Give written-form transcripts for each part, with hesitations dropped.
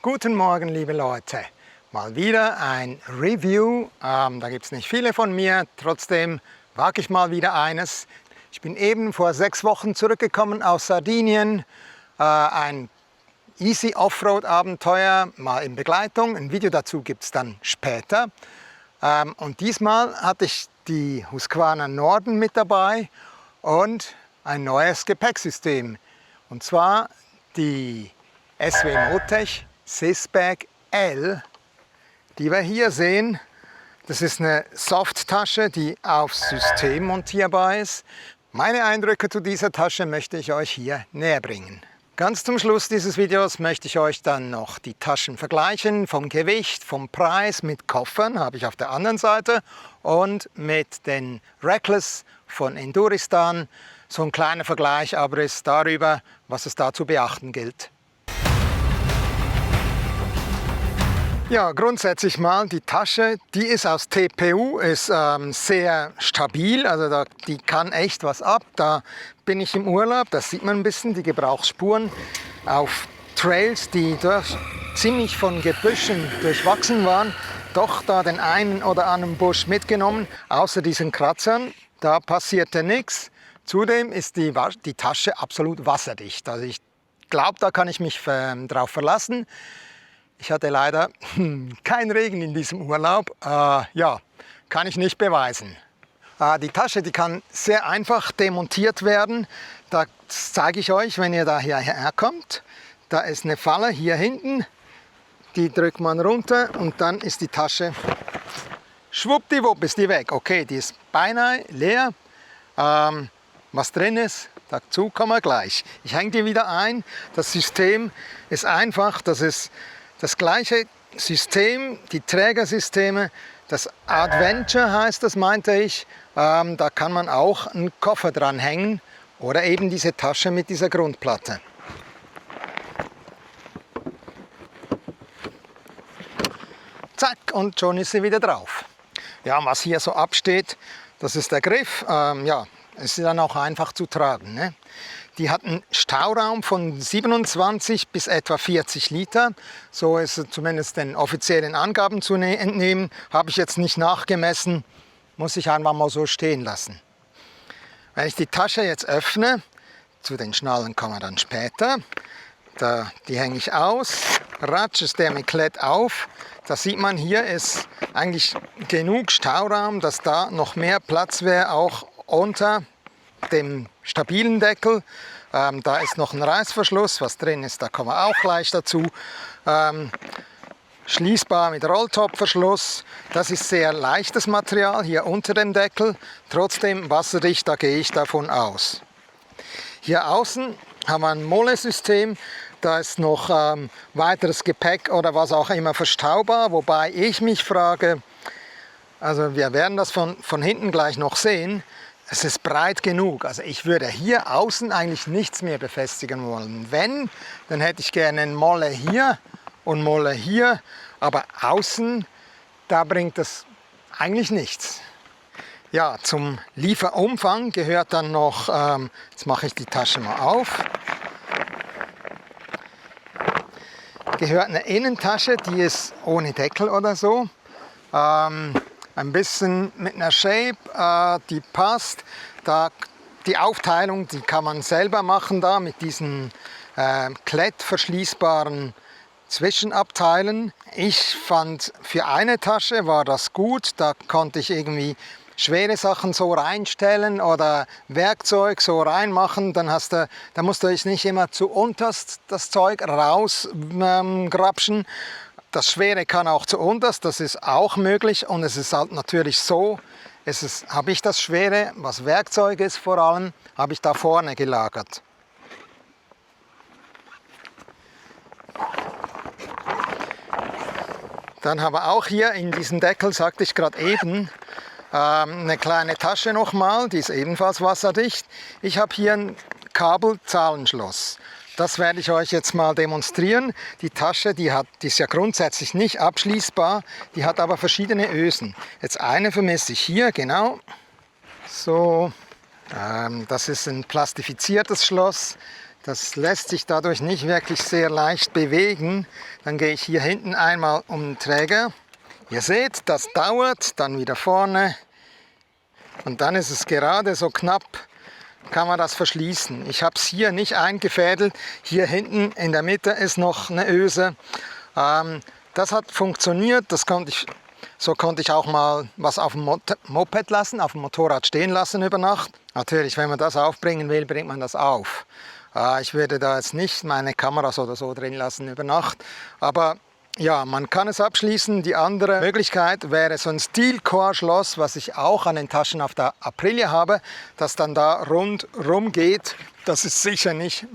Guten Morgen, liebe Leute. Mal wieder ein Review. Da gibt es nicht viele von mir, trotzdem wage ich mal wieder eines. Ich bin eben vor 6 Wochen zurückgekommen aus Sardinien. Ein easy Offroad-Abenteuer, mal in Begleitung. Ein Video dazu gibt es dann später. Und diesmal hatte ich die Husqvarna Norden mit dabei und ein neues Gepäcksystem. Und zwar die SW Motech Sysbag L, die wir hier sehen. Das ist eine Softtasche, die aufs System montierbar ist. Meine Eindrücke zu dieser Tasche möchte ich euch hier näher bringen. Ganz zum Schluss dieses Videos möchte ich euch dann noch die Taschen vergleichen, vom Gewicht, vom Preis, mit Koffern habe ich auf der anderen Seite und mit den Reckless von Enduristan. So ein kleiner Vergleich, Abriss darüber, was es da zu beachten gilt. Ja, grundsätzlich mal, die Tasche, die ist aus TPU, ist sehr stabil, also die kann echt was ab. Da bin ich im Urlaub, das sieht man ein bisschen, die Gebrauchsspuren auf Trails, die ziemlich von Gebüschen durchwachsen waren, doch da den einen oder anderen Busch mitgenommen, außer diesen Kratzern, da passierte nichts. Zudem ist die Tasche absolut wasserdicht, also ich glaube, da kann ich mich drauf verlassen. Ich hatte leider keinen Regen in diesem Urlaub, ja, kann ich nicht beweisen. Die Tasche, die kann sehr einfach demontiert werden. Das zeige ich euch, wenn ihr da hierher kommt. Da ist eine Falle hier hinten, die drückt man runter und dann ist die Tasche, schwuppdiwupp ist die weg. Okay, die ist beinahe leer. Was drin ist, dazu kommen wir gleich. Ich hänge die wieder ein. Das System ist einfach, das ist das gleiche System, die Trägersysteme, das Adventure heißt das, meinte ich. Da kann man auch einen Koffer dran hängen oder eben diese Tasche mit dieser Grundplatte. Zack, und schon ist sie wieder drauf. Ja, was hier so absteht, das ist der Griff. Ja, es ist dann auch einfach zu tragen, ne? Die hat einen Stauraum von 27 bis etwa 40 Liter. So ist es zumindest den offiziellen Angaben zu entnehmen. Habe ich jetzt nicht nachgemessen, muss ich einfach mal so stehen lassen. Wenn ich die Tasche jetzt öffne, zu den Schnallen kommen wir dann später. Die hänge ich aus, ratsch ist der mit Klett auf. Da sieht man, hier ist eigentlich genug Stauraum, dass da noch mehr Platz wäre, auch unter dem stabilen Deckel. Da ist noch ein Reißverschluss, was drin ist, da kommen wir auch gleich dazu. Schließbar mit Rolltopfverschluss. Das ist sehr leichtes Material hier unter dem Deckel, trotzdem wasserdicht, da gehe ich davon aus. Hier außen haben wir ein Mollesystem, da ist noch weiteres Gepäck oder was auch immer verstaubar, wobei ich mich frage, also wir werden das von hinten gleich noch sehen, es ist breit genug, also ich würde hier außen eigentlich nichts mehr befestigen wollen. Wenn, dann hätte ich gerne einen Molle hier und Molle hier, aber außen, da bringt das eigentlich nichts. Ja, zum Lieferumfang gehört dann noch, jetzt mache ich die Tasche mal auf, gehört eine Innentasche, die ist ohne Deckel oder so. Ein bisschen mit einer Shape, die passt. Die Aufteilung, die kann man selber machen da mit diesen klettverschließbaren Zwischenabteilen. Ich fand, für eine Tasche war das gut. Da konnte ich irgendwie schwere Sachen so reinstellen oder Werkzeug so reinmachen. Dann musst du nicht immer zu unterst das Zeug rausgrapschen. Das Schwere kann auch zu unterst, das ist auch möglich und es ist halt natürlich so, habe ich das Schwere, was Werkzeug ist vor allem, habe ich da vorne gelagert. Dann haben wir auch hier in diesem Deckel, sagte ich gerade eben, eine kleine Tasche nochmal, die ist ebenfalls wasserdicht. Ich habe hier ein Kabelzahlenschloss. Das werde ich euch jetzt mal demonstrieren. Die Tasche, die ist ja grundsätzlich nicht abschließbar, die hat aber verschiedene Ösen. Jetzt eine vermisse ich hier, genau. So, das ist ein plastifiziertes Schloss. Das lässt sich dadurch nicht wirklich sehr leicht bewegen. Dann gehe ich hier hinten einmal um den Träger. Ihr seht, das dauert, dann wieder vorne. Und dann ist es gerade so knapp, kann man das verschließen. Ich habe es hier nicht eingefädelt. Hier hinten in der Mitte ist noch eine Öse. Das hat funktioniert. So konnte ich auch mal was auf dem Moped lassen, auf dem Motorrad stehen lassen über Nacht. Natürlich, wenn man das aufbringen will, bringt man das auf. Ich würde da jetzt nicht meine Kameras oder so drin lassen über Nacht. Aber ja, man kann es abschließen. Die andere Möglichkeit wäre so ein Steel-Core-Schloss, was ich auch an den Taschen auf der Aprilia habe, das dann da rundrum geht. Das ist sicher nicht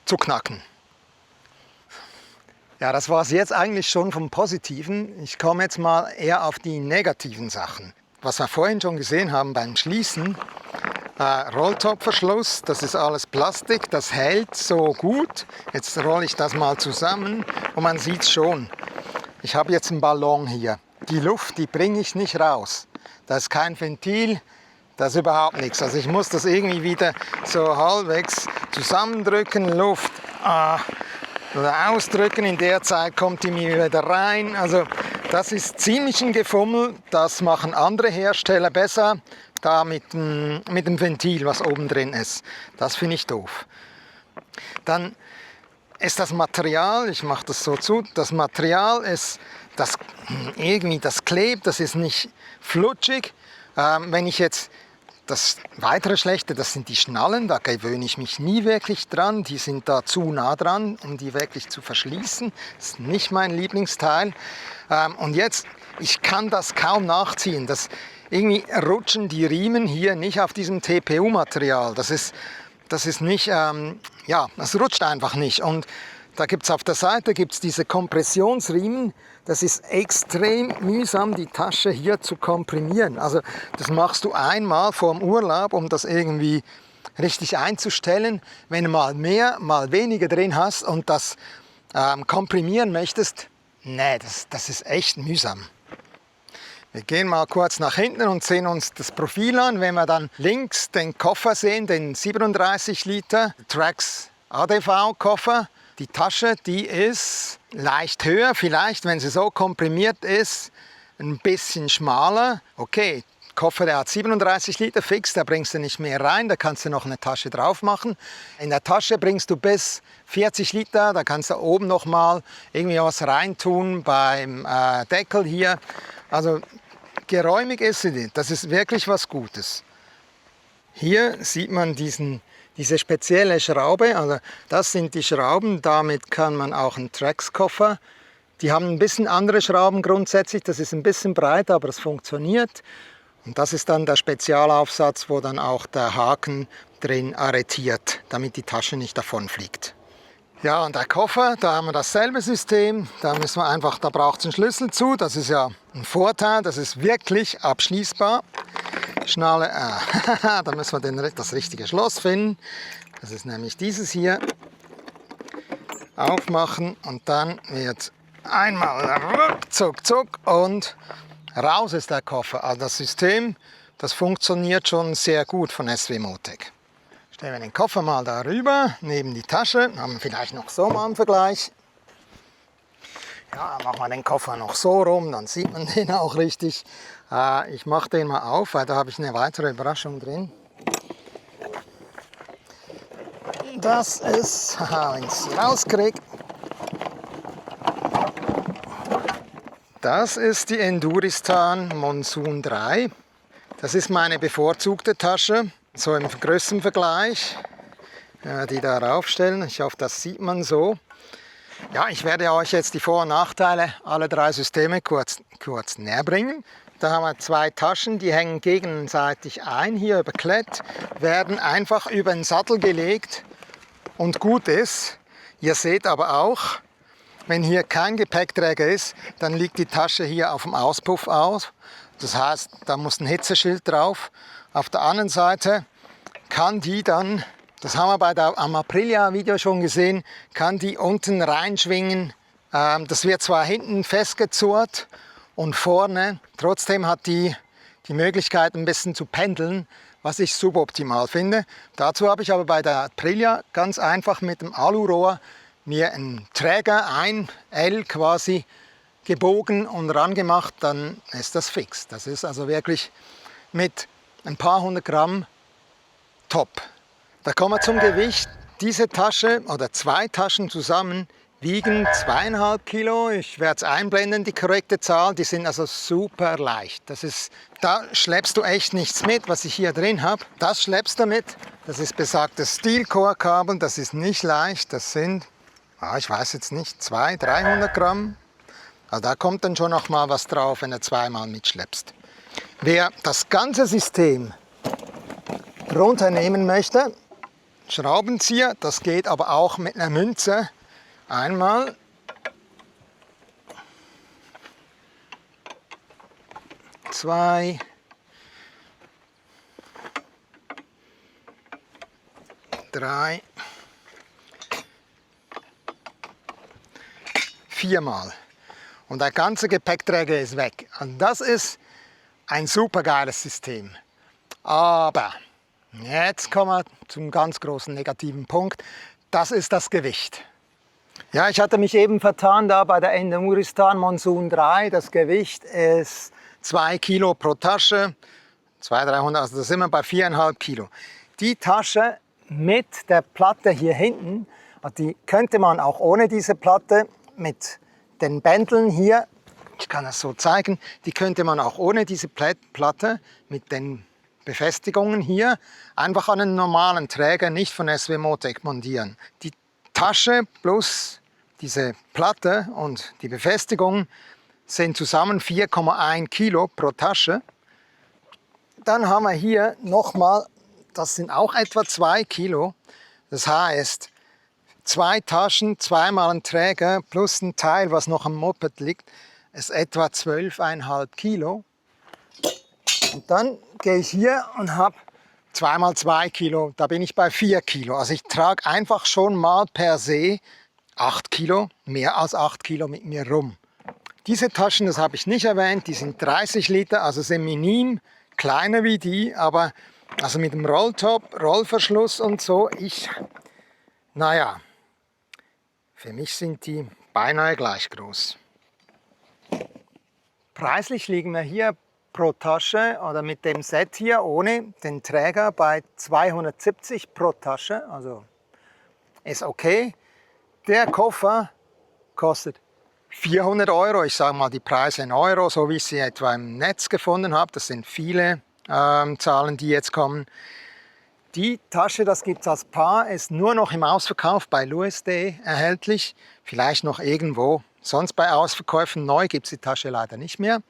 zu knacken. Ja, das war es jetzt eigentlich schon vom Positiven. Ich komme jetzt mal eher auf die negativen Sachen. Was wir vorhin schon gesehen haben beim Schließen, Rolltopfverschluss, das ist alles Plastik, das hält so gut. Jetzt rolle ich das mal zusammen und man sieht es schon. Ich habe jetzt einen Ballon hier. Die Luft, die bringe ich nicht raus. Da ist kein Ventil, das ist überhaupt nichts. Also ich muss das irgendwie wieder so halbwegs zusammendrücken, Luft oder ausdrücken. In der Zeit kommt die mir wieder rein. Also das ist ziemlich ein Gefummel. Das machen andere Hersteller besser. Da mit dem Ventil, was oben drin ist. Das finde ich doof. Dann ist das Material, ich mache das so zu, das Material ist, das klebt, das ist nicht flutschig. Wenn ich jetzt das weitere Schlechte, das sind die Schnallen, da gewöhne ich mich nie wirklich dran. Die sind da zu nah dran, um die wirklich zu verschließen. Das ist nicht mein Lieblingsteil. Und jetzt, ich kann das kaum nachziehen. Irgendwie rutschen die Riemen hier nicht auf diesem TPU-Material. Das ist nicht, das rutscht einfach nicht. Und da gibt es auf der Seite diese Kompressionsriemen. Das ist extrem mühsam, die Tasche hier zu komprimieren. Also das machst du einmal vor dem Urlaub, um das irgendwie richtig einzustellen. Wenn du mal mehr, mal weniger drin hast und das komprimieren möchtest, nee, das ist echt mühsam. Wir gehen mal kurz nach hinten und sehen uns das Profil an. Wenn wir dann links den Koffer sehen, den 37 Liter Trax ADV Koffer, die Tasche, die ist leicht höher, vielleicht, wenn sie so komprimiert ist, ein bisschen schmaler. Okay, der Koffer, der hat 37 Liter fix, da bringst du nicht mehr rein, da kannst du noch eine Tasche drauf machen. In der Tasche bringst du bis 40 Liter, da kannst du oben noch mal irgendwie was reintun beim Deckel hier. Also geräumig ist sie nicht, das ist wirklich was Gutes. Hier sieht man diese spezielle Schraube, also das sind die Schrauben, damit kann man auch einen Trax-Koffer. Die haben ein bisschen andere Schrauben grundsätzlich, das ist ein bisschen breiter, aber es funktioniert. Und das ist dann der Spezialaufsatz, wo dann auch der Haken drin arretiert, damit die Tasche nicht davon fliegt. Ja, und der Koffer, da haben wir dasselbe System. Da braucht es einen Schlüssel zu. Das ist ja ein Vorteil, das ist wirklich abschließbar. Schnalle, da müssen wir das richtige Schloss finden. Das ist nämlich dieses hier. Aufmachen und dann wird einmal ruck, zuck und raus ist der Koffer. Also das System, das funktioniert schon sehr gut von SW Motec. Stellen wir den Koffer mal darüber, neben die Tasche, haben wir vielleicht noch so mal einen Vergleich. Ja, machen wir den Koffer noch so rum, dann sieht man den auch richtig. Ich mache den mal auf, weil da habe ich eine weitere Überraschung drin. Das ist, wenn ich es rauskriege, das ist die Enduristan Monsoon 3. Das ist meine bevorzugte Tasche. So im Größenvergleich, die da raufstellen. Ich hoffe, das sieht man so. Ja, ich werde euch jetzt die Vor- und Nachteile aller drei Systeme kurz näher bringen. Da haben wir zwei Taschen, die hängen gegenseitig ein, hier über Klett, werden einfach über den Sattel gelegt und gut ist. Ihr seht aber auch, wenn hier kein Gepäckträger ist, dann liegt die Tasche hier auf dem Auspuff aus. Das heißt, da muss ein Hitzeschild drauf. Auf der anderen Seite kann die dann, das haben wir am Aprilia-Video schon gesehen, kann die unten reinschwingen. Das wird zwar hinten festgezurrt und vorne, trotzdem hat die Möglichkeit ein bisschen zu pendeln, was ich suboptimal finde. Dazu habe ich aber bei der Aprilia ganz einfach mit dem Alurohr mir einen Träger, ein L quasi, gebogen und ran gemacht, dann ist das fix. Das ist also wirklich mit ein paar hundert Gramm top. Da kommen wir zum Gewicht. Diese Tasche oder zwei Taschen zusammen wiegen 2,5 Kilo. Ich werde es einblenden, die korrekte Zahl. Die sind also super leicht. Da schleppst du echt nichts mit, was ich hier drin habe. Das schleppst du mit. Das ist besagtes Steel-Core-Kabel. Das ist nicht leicht. Das sind, ich weiß jetzt nicht, 200, 300 Gramm. Also da kommt dann schon noch mal was drauf, wenn du zweimal mitschleppst. Wer das ganze System runternehmen möchte, Schraubenzieher, das geht aber auch mit einer Münze. Einmal, zwei, drei, viermal. Und der ganze Gepäckträger ist weg. Und das ist ein super geiles System. Aber jetzt kommen wir zum ganz großen negativen Punkt. Das ist das Gewicht. Ja, ich hatte mich eben vertan da bei der Endemuristan Monsoon 3. Das Gewicht ist 2 Kilo pro Tasche. 200, 300, also da sind wir bei 4,5 Kilo. Die Tasche mit der Platte hier hinten, die könnte man auch ohne diese Platte mit den Bändeln hier, ich kann das so zeigen, die könnte man auch ohne diese Platte mit den Befestigungen hier einfach an einen normalen Träger, nicht von SW Motec, montieren. Die Tasche plus diese Platte und die Befestigung sind zusammen 4,1 Kilo pro Tasche. Dann haben wir hier nochmal, das sind auch etwa 2 Kilo. Das heißt, 2 Taschen, zweimal ein Träger plus ein Teil, was noch am Moped liegt, ist etwa 12,5 Kilo. Und dann gehe ich hier und habe 2 mal 2 Kilo, da bin ich bei 4 Kilo. Also ich trage einfach schon mal per se 8 Kilo, mehr als 8 Kilo mit mir rum. Diese Taschen, das habe ich nicht erwähnt, die sind 30 Liter, also sind minim, kleiner wie die, aber also mit dem Rolltop, Rollverschluss und so, naja, für mich sind die beinahe gleich groß. Preislich liegen wir hier pro Tasche oder mit dem Set hier ohne den Träger bei 270 pro Tasche, also ist okay. Der Koffer kostet 400 €, ich sage mal die Preise in Euro, so wie ich sie etwa im Netz gefunden habe, das sind viele Zahlen, die jetzt kommen. Die Tasche, das gibt es als Paar, ist nur noch im Ausverkauf bei Louis.de erhältlich. Vielleicht noch irgendwo. Sonst bei Ausverkäufen neu gibt es die Tasche leider nicht mehr.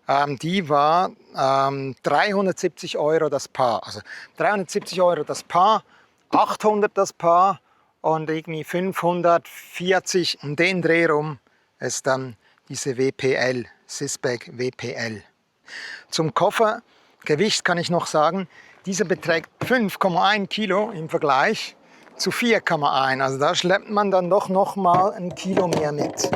Die war 370 € das Paar. Also 370 € das Paar, 800 das Paar und irgendwie 540 um den Dreh rum ist dann diese WPL, Sisbag WPL. Zum Koffergewicht kann ich noch sagen, dieser beträgt 5,1 Kilo im Vergleich zu 4,1. Also da schleppt man dann doch noch mal ein Kilo mehr mit.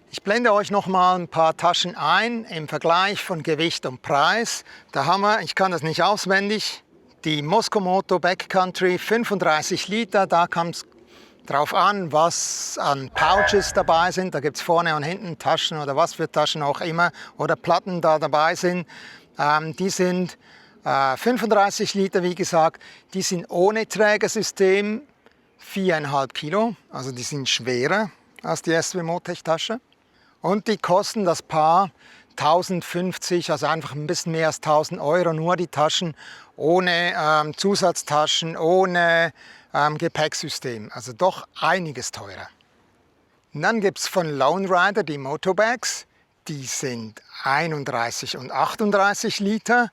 Ich blende euch noch mal ein paar Taschen ein im Vergleich von Gewicht und Preis. Da haben wir, ich kann das nicht auswendig, die Moskomoto Backcountry 35 Liter. Da kam es drauf an, was an Pouches dabei sind. Da gibt es vorne und hinten Taschen oder was für Taschen auch immer oder Platten da dabei sind. Die sind 35 Liter, wie gesagt, die sind ohne Trägersystem 4,5 Kilo, also die sind schwerer als die SW Motec Tasche. Und die kosten das Paar 1050, also einfach ein bisschen mehr als 1000 €, nur die Taschen, ohne Zusatztaschen, ohne Gepäcksystem, also doch einiges teurer. Und dann gibt es von Lone Rider die Motobags. Die sind 31 und 38 Liter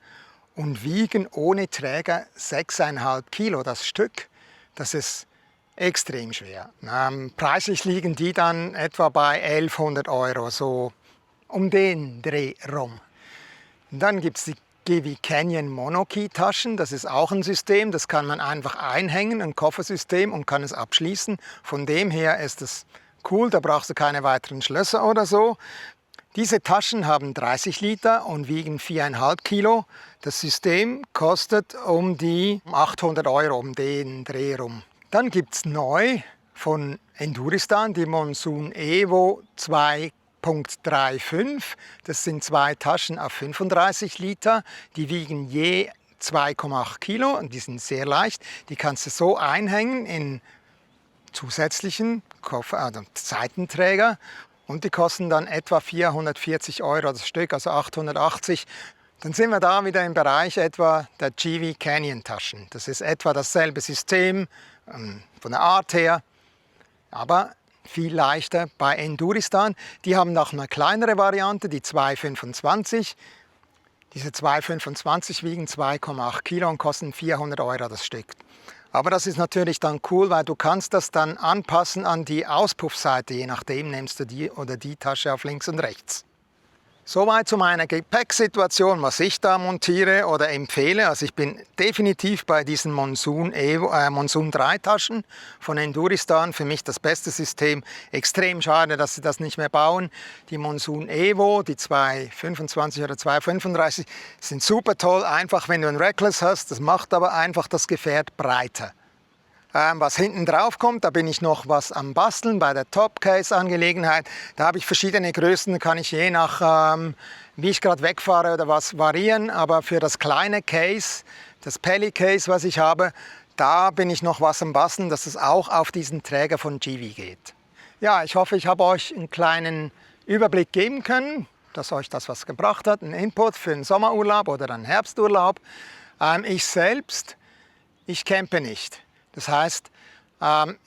und wiegen ohne Träger 6,5 Kilo das Stück. Das ist extrem schwer. Preislich liegen die dann etwa bei 1100 €, so um den Dreh rum. Und dann gibt es die GV Canyon Monokey Taschen. Das ist auch ein System, das kann man einfach einhängen, ein Koffersystem und kann es abschließen. Von dem her ist es cool, da brauchst du keine weiteren Schlösser oder so. Diese Taschen haben 30 Liter und wiegen 4,5 Kilo. Das System kostet um die 800 Euro, um den Dreh rum. Dann gibt es neu von Enduristan die Monsoon Evo 2.35. Das sind 2 Taschen auf 35 Liter. Die wiegen je 2,8 Kilo und die sind sehr leicht. Die kannst du so einhängen in zusätzlichen Seitenträger. Und die kosten dann etwa 440 Euro das Stück, also 880. Dann sind wir da wieder im Bereich etwa der GV Canyon Taschen. Das ist etwa dasselbe System von der Art her, aber viel leichter bei Enduristan. Die haben noch eine kleinere Variante, die 225. Diese 225 wiegen 2,8 Kilo und kosten 400 Euro das Stück. Aber das ist natürlich dann cool, weil du kannst das dann anpassen an die Auspuffseite. Je nachdem nimmst du die oder die Tasche auf links und rechts. Soweit zu meiner Gepäcksituation, was ich da montiere oder empfehle. Also ich bin definitiv bei diesen Monsoon 3 Taschen von Enduristan. Für mich das beste System. Extrem schade, dass sie das nicht mehr bauen. Die Monsoon Evo, die 225 oder 235, sind super toll. Einfach wenn du ein Reckless hast, das macht aber einfach das Gefährt breiter. Was hinten drauf kommt, da bin ich noch was am Basteln bei der Top-Case-Angelegenheit. Da habe ich verschiedene Größen, kann ich je nach wie ich gerade wegfahre oder was variieren. Aber für das kleine Case, das Pelly-Case, was ich habe, da bin ich noch was am Basteln, dass es auch auf diesen Träger von GV geht. Ja, ich hoffe, ich habe euch einen kleinen Überblick geben können, dass euch das was gebracht hat, ein Input für einen Sommerurlaub oder einen Herbsturlaub. Ich selbst, ich campe nicht. Das heißt,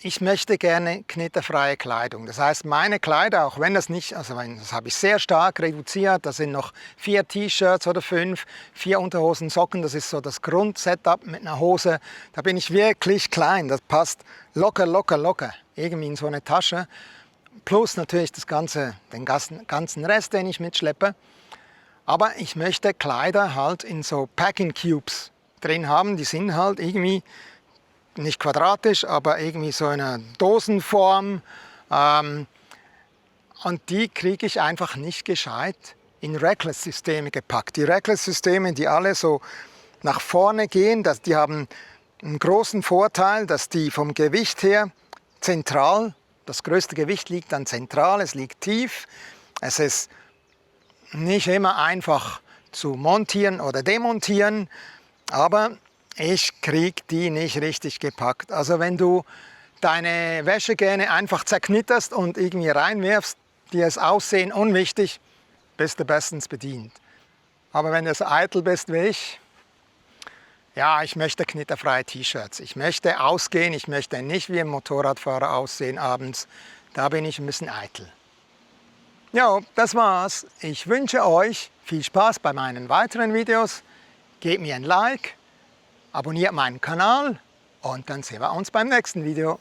ich möchte gerne knitterfreie Kleidung. Das heißt, meine Kleider, auch wenn das nicht, also das habe ich sehr stark reduziert, da sind noch 4 T-Shirts oder 5, 4 Unterhosen, Socken, das ist so das Grundsetup mit einer Hose. Da bin ich wirklich klein, das passt locker irgendwie in so eine Tasche. Plus natürlich den ganzen Rest, den ich mitschleppe. Aber ich möchte Kleider halt in so Packing Cubes drin haben, die sind halt irgendwie nicht quadratisch, aber irgendwie so in einer Dosenform. Und die kriege ich einfach nicht gescheit in Reckless-Systeme gepackt. Die Reckless-Systeme, die alle so nach vorne gehen, die haben einen großen Vorteil, dass die vom Gewicht her zentral, das größte Gewicht liegt dann zentral, es liegt tief. Es ist nicht immer einfach zu montieren oder demontieren, aber ich kriege die nicht richtig gepackt. Also wenn du deine Wäschegähne einfach zerknitterst und irgendwie reinwirfst, dir ist Aussehen unwichtig, bist du bestens bedient. Aber wenn du so eitel bist wie ich, ja, ich möchte knitterfreie T-Shirts. Ich möchte ausgehen, ich möchte nicht wie ein Motorradfahrer aussehen abends. Da bin ich ein bisschen eitel. Ja, das war's. Ich wünsche euch viel Spaß bei meinen weiteren Videos. Gebt mir ein Like. Abonniert meinen Kanal und dann sehen wir uns beim nächsten Video.